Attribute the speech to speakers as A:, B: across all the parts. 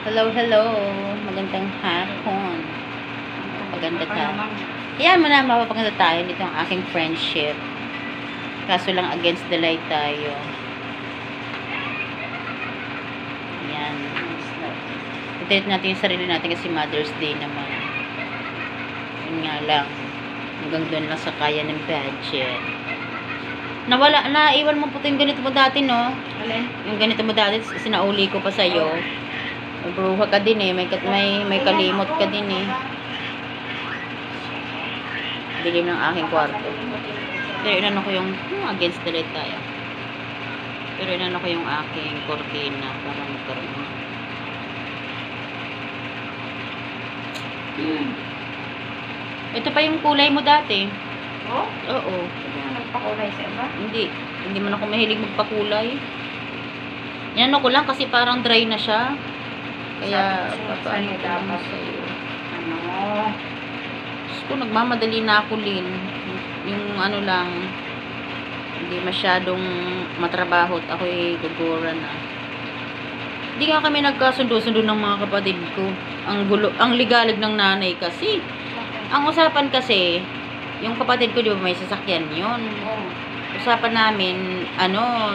A: Hello, hello. Magandang hapon. Maganda ka. Ayan mo na, mapapaganda tayo dito ang aking friendship. Kaso lang against the light tayo. Ayan. I-treat natin yung sarili natin kasi Mother's Day naman. Yun nga lang. Hanggang doon lang sa kaya ng budget. Naiwan mo po yung ganito mo dati, no?
B: Alin?
A: Yung ganito mo dati, sinauli ko pa sa'yo. May bruha ka din eh. May kalimot ka din eh. Dilim ng aking kwarto. Pero inano ko yung against the light tayo. Pero inano ko yung aking cortina para magkaroon. Ito pa yung kulay mo dati.
B: Oh?
A: Oo.
B: Hindi na nagpakulay sa iba?
A: Hindi man ako mahilig magpakulay. Inano ko lang kasi parang dry na siya. Kaya papaano ko lang sa'yo.
B: Ano?
A: So, nagmamadali na ako, Lin. Yung ano lang, hindi masyadong matrabaho at ako'y gugura na. Hindi nga kami nagkasundo-sundo ng mga kapatid ko. Ang ligalig ng nanay kasi. Ang usapan kasi, yung kapatid ko, di ba may sasakyan yun.
B: Oh.
A: Usapan namin,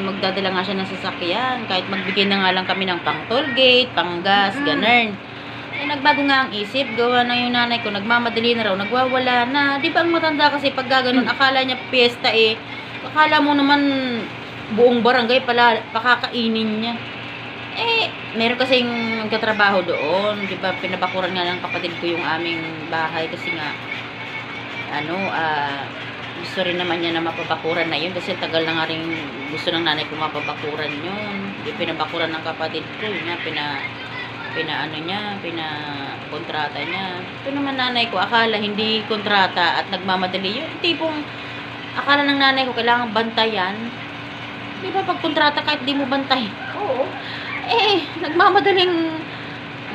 A: magdadala nga siya ng sasakyan. Kahit magbigay na nga lang kami ng pang toll gate, pang gas, ganun. Eh, nagbago nga ang isip. Gawa na yung nanay ko, nagmamadali na raw, nagwawala na. Di ba ang matanda kasi pag gaganon, akala niya piyesta eh. Akala mo naman buong barangay pala, pakakainin niya. Eh, meron kasing katrabaho doon. Di ba, pinabakuran nga ng kapatid ko yung aming bahay kasi nga, gusto rin naman niya na mapabakuran na yun kasi tagal na nga rin gusto ng nanay ko mapabakuran yun. Di pinabakuran ng kapatid ko, yun nga, pinakontrata niya. Ito naman nanay ko, akala hindi kontrata at nagmamadali yun. Tipong, akala ng nanay ko kailangan bantayan. Di ba pag kontrata kahit di mo bantay?
B: Oo.
A: Eh, nagmamadaling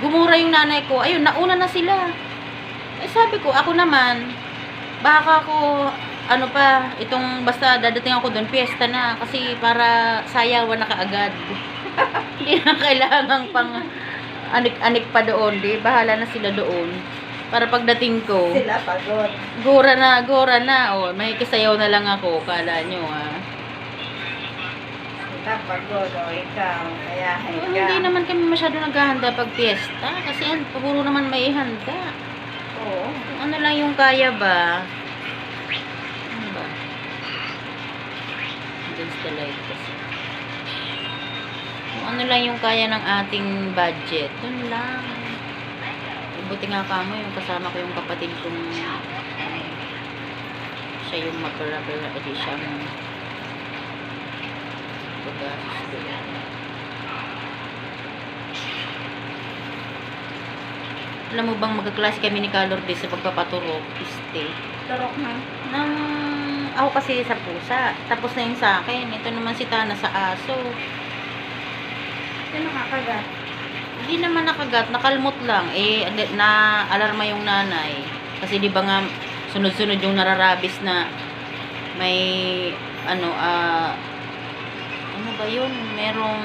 A: gumura yung nanay ko. Ayun, nauna na sila. Eh, sabi ko, ako naman, baka ako, itong basta dadating ako doon, piyesta na. Kasi para sayawan na kaagad. Hindi na kailangan pang anik-anik pa doon. Di, bahala na sila doon. Para pagdating ko,
B: Sila pagod.
A: gora na. O, may kisayaw na lang ako. Kala nyo,
B: Sila pagod. O ikaw. Kaya ka.
A: Hindi naman kami masyado naghahanda pag piyesta. Kasi puro naman may handa.
B: Oo.
A: Kung ano lang yung kaya ba? Ano ba? Against the light kasi. Kung ano lang yung kaya ng ating budget, dun lang. Buti nga kamo yung kasama ko yung kapatid kong siya yung mag-rubber edi siya yung pag-asus doon. Alam mo bang magkaklase kami ni Color Base sa pagpapaturok? Stay.
B: Turok na.
A: Ako kasi sa pusa. Tapos na yung sa akin. Ito naman si Tana sa aso.
B: Sino nakakagat?
A: Hindi naman nakagat. Nakalmot lang. Eh, na-alarma yung nanay. Kasi di ba nga, sunod-sunod yung nararabis na may, ano ba yun? Merong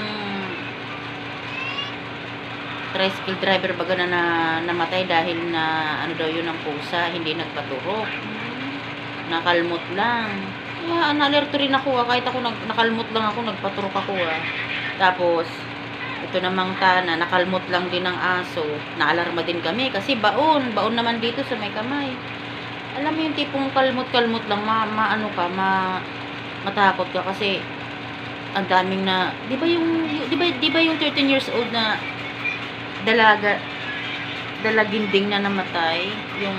A: tricycle driver baga na namatay dahil na daw yun ang pusa, hindi nagpaturok. Nakalmot lang. Kaya na-alerto rin ako kahit ako nakalmot lang ako, nagpaturok ako Tapos, ito namang Tana, nakalmot lang din ang aso. Naalarma din kami kasi baon naman dito sa may kamay. Alam mo yung tipong kalmot lang, matakot ka kasi ang daming na, di ba yung 13 years old na dalaginding na namatay, yung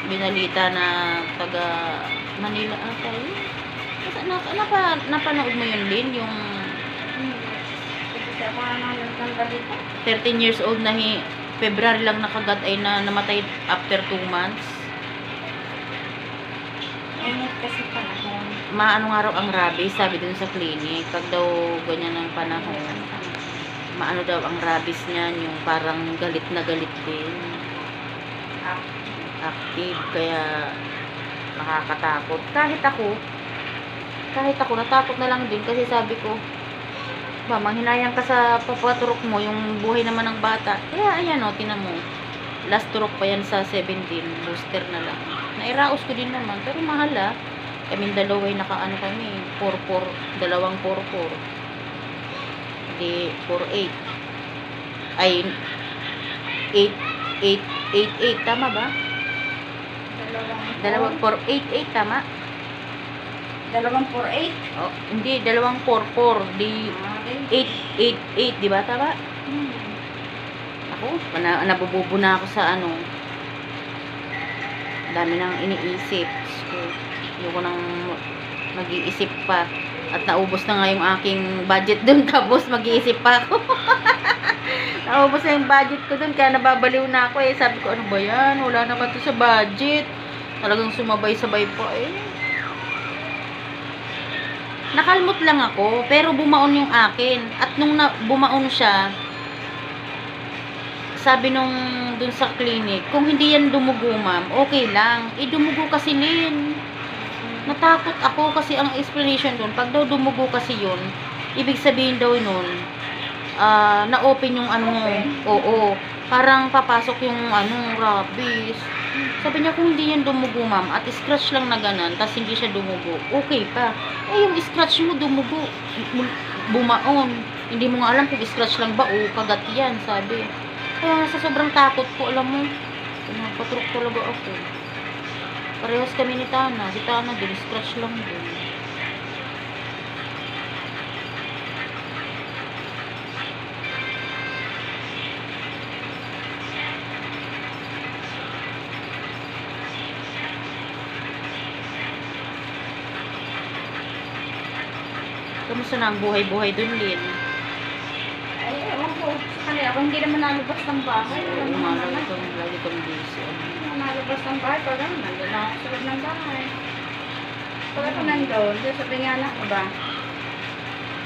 A: binalita na taga Manila ata yun. Napanood mo yun, Lin? Yung 13 years old na February lang nakagat ay namatay after 2 months.
B: Init kasi panahon.
A: Maano nga raw ang rabies, sabi dun sa clinic. Pag daw ganyan ang panahon, maano daw ang rabies niyan, yung parang galit na galit din. Active, kaya nakakatakot. Kahit ako natakot na lang din kasi sabi ko, ba, manghinayang ka sa papaturok mo, yung buhay naman ng bata. Kaya, ayan o, tinan mo. Last turok pa yan sa 17, booster na lang. Nairaos ko din naman, pero mahal ah. Kaming dalawa ay nakaano kami, 4-4, dalawang 4-4. Hindi, 4-8. Ay, 8-8, tama ba? Dalawang 4-8-8, tama?
B: Dalawang 4-8.
A: Oh, hindi, dalawang 4-4, di 8-8-8, di ba, tama? Ako, nabububo na ako sa ano. Dami nang iniisip. So, ayoko nang mag-iisip pa. At naubos na nga yung aking budget dun. Tapos mag-iisip pa ako. Naubos na yung budget ko dun. Kaya nababaliw na ako eh. Sabi ko, ano ba yan? Wala naman to sa budget. Talagang sumabay-sabay pa eh. Nakalmot lang ako. Pero bumaon yung akin. At nung bumaon siya, sabi nung dun sa clinic, kung hindi yan dumugo ma'am, okay lang. Dumugo kasi Lin. Natakot ako kasi ang explanation dun, pag daw dumugo kasi yun, ibig sabihin daw nun, na-open yung ano, oo, parang papasok yung ano, rabies. Sabi niya kung hindi yan dumugo ma'am, at scratch lang na ganan, tas hindi siya dumugo, okay pa. Yung scratch mo dumugo, bumaon. Hindi mo nga alam kung scratch lang ba o kagat yan, sabi. Kaya sa sobrang takot ko, alam mo, pinapatrok talaga ako. Parehas kami ni Tana. Si Tana din, scratch lang din. Kamusta na ang buhay-buhay dun, Lin?
B: Ay, ewan ko. Kaya ako hindi naman nalabas ng bahay. Alam mo naman.
A: Lagi kong busy.
B: Nalabas ng bahay. Pag nandun na ako sa loob ng bahay. Pag ako nandun, sabi nga na ako ba?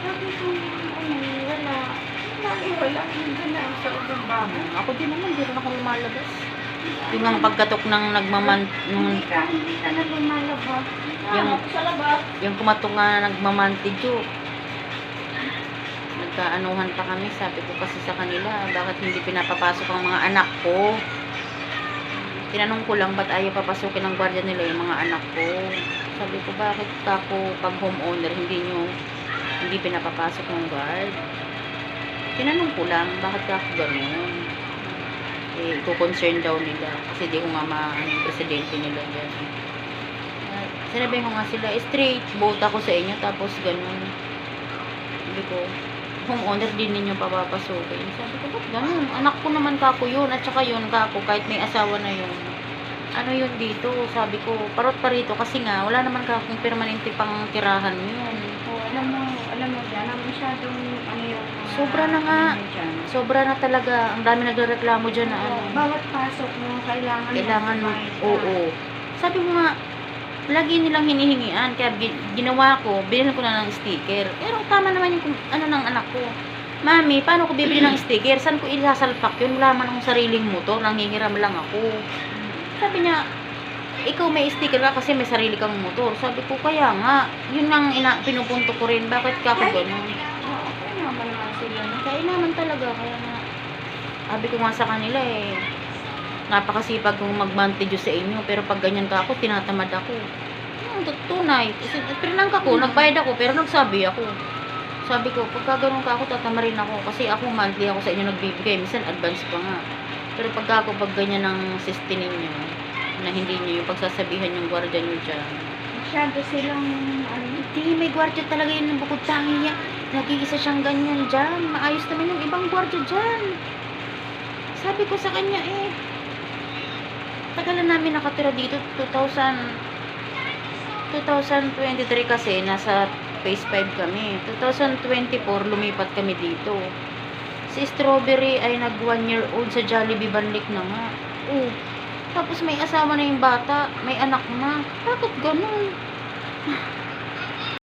B: Sabi ko, wala. Wala. Nandun na ako sa loob ng bahay.
A: Ako din naman, hindi rin ako lumalabas. Yung ang pagkatok ng
B: Hindi ka na lumalabas.
A: Yung-
B: Ako sa labas.
A: yung kumatok nga nagmamantidyo. Nagkaanuhan pa kami, sabi ko kasi sa kanila, bakit hindi pinapapasok ang mga anak ko? Tinanong ko lang, ba't ayaw papasukin ng guardia nila yung mga anak ko? Sabi ko, bakit ako pag homeowner, hindi pinapapasok ng guard? Tinanong ko lang, bakit ako ganun? Iko-concern daw nila, kasi di ko nga yung presidente nila dyan. Sinabi ko nga sila, straight, vote ako sa inyo, tapos ganun. Sabi ko, homeowner din ninyo papapasukin. Sabi ko, ba't ganun? Anak ko naman kako yun, at saka yun kako, kahit may asawa na yun. Ano yun dito? Sabi ko, parot pa rito, kasi nga, wala naman kakong permanente pang tirahan yun.
B: Alam mo dyan, masyadong ano yung
A: Sobra na nga. Sobra na talaga, ang dami nagrereklamo dyan na ano.
B: Bawat pasok mo, kailangan
A: mo,
B: magbayad ka.
A: oo. Sabi ko nga, lagi nilang hinihingian, kaya ginawa ko, binili ko na ng sticker. Pero tama naman yung ano ng anak ko. Mami, paano ko bibili ng sticker? Saan ko isasalpak yun? Wala man akong sariling motor, nanghihiram lang ako. Sabi niya, ikaw may sticker ka kasi may sarili kang motor. Sabi ko, kaya nga, yun ang pinupunto ko rin. Bakit ka ako ganun?
B: Oo, kaya naman naman sila.
A: Kaya naman talaga, kaya nga. Sabi ko nga sa kanila napakasipag kong magmantidyo sa inyo, pero pag ganyan ka ako, tinatamad ako. Tunay. Kasi pinang ako, nagbayad ako, pero nagsabi ako. Sabi ko, pagka ganun ka ako, tatamarin ako. Kasi ako, monthly ako sa inyo nagbibigay. Minsan, advance pa nga. Pero pagka ako, pag ganyan ng system ninyo, na hindi nyo yung pagsasabihan yung gwardiya nyo dyan.
B: Masyado silang,
A: Hindi, may gwardiya talaga yun ng bukod tangi niya. Nag-iisa siyang ganyan dyan. Maayos naman yung ibang gwardiya dyan. Sabi ko sa kanya tagalan namin nakatira dito, 2023 kasi, nasa phase 5 kami. 2024, lumipat kami dito. Si Strawberry ay nag 1 year old sa Jollibee Banlik na nga. Tapos may asawa na yung bata, may anak na. Bakit ganun?